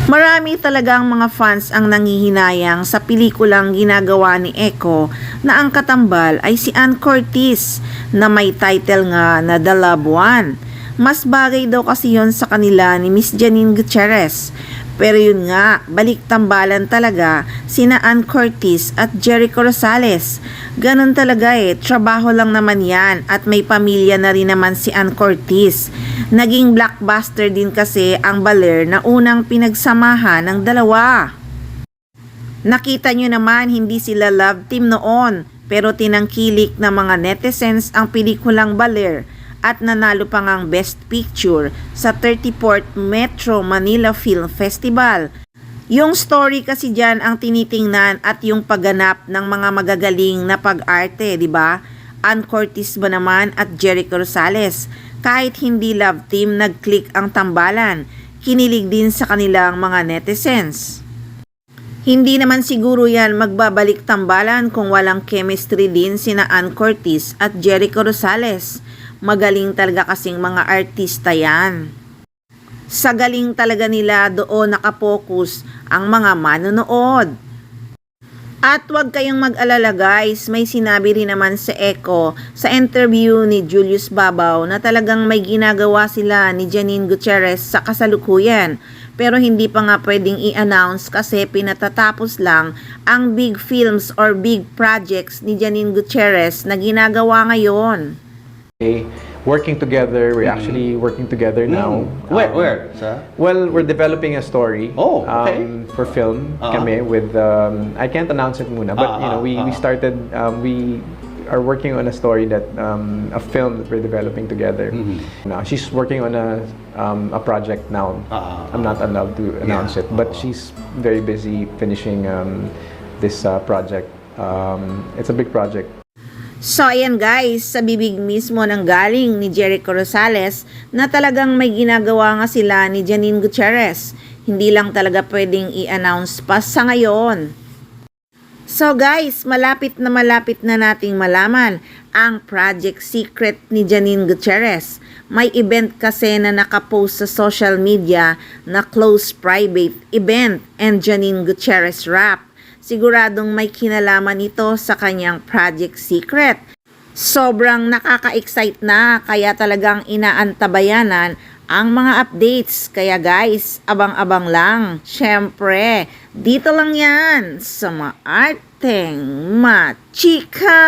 Marami talagang mga fans ang nangihinayang sa pelikulang ginagawa ni Echo na ang katambal ay si Ann Curtis na may title nga na The Loved One. Mas bagay daw kasi yon sa kanila ni Miss Janine Gutierrez. Pero yun nga, balik tambalan talaga sina Ann Curtis at Jericho Rosales. Ganon talaga trabaho lang naman yan at may pamilya na rin naman si Ann Curtis. Naging blockbuster din kasi ang Baler na unang pinagsamahan ng dalawa. Nakita nyo naman hindi sila love team noon pero tinangkilik ng mga netizens ang pelikulang Baler at nanalo pa ngang Best Picture sa 34th Metro Manila Film Festival. Yung story kasi dyan ang tinitingnan at yung pagganap ng mga magagaling na pag-arte, di ba? Ann Curtis ba naman at Jericho Rosales? Kahit hindi love team, nag-click ang tambalan. Kinilig din sa kanilang mga netizens. Hindi naman siguro yan magbabalik tambalan kung walang chemistry din sina Ann Curtis at Jericho Rosales. Magaling talaga kasing mga artista yan. Sa galing talaga nila doon nakapokus ang mga manonood. At huwag kayong mag-alala guys, may sinabi rin naman sa Echo sa interview ni Julius Babaw na talagang may ginagawa sila ni Janine Gutierrez sa kasalukuyan. Pero hindi pa nga pwedeng i-announce kasi pinatatapos lang ang big films or big projects ni Janine Gutierrez na ginagawa ngayon. Working together, we're actually working together now. Where? Sir? Well, we're developing a story Oh, okay. for film kami with, I can't announce it muna, but you know, we started, we are working on a story that, a film that we're developing together. Now, she's working on a project now. I'm not allowed to announce it, but she's very busy finishing this project. It's a big project. So ayan guys, sa bibig mismo ng galing ni Jericho Rosales na talagang may ginagawa nga sila ni Janine Gutierrez. Hindi lang talaga pwedeng i-announce pa sa ngayon. So guys, malapit na nating malaman ang project secret ni Janine Gutierrez. May event kasi na nakapost sa social media na close private event and Janine Gutierrez rap. Siguradong may kinalaman ito sa kanyang project secret. Sobrang nakaka-excite na kaya talagang inaantabayanan ang mga updates. Kaya guys, abang-abang lang. Syempre, dito lang yan sa Maarteng Machika!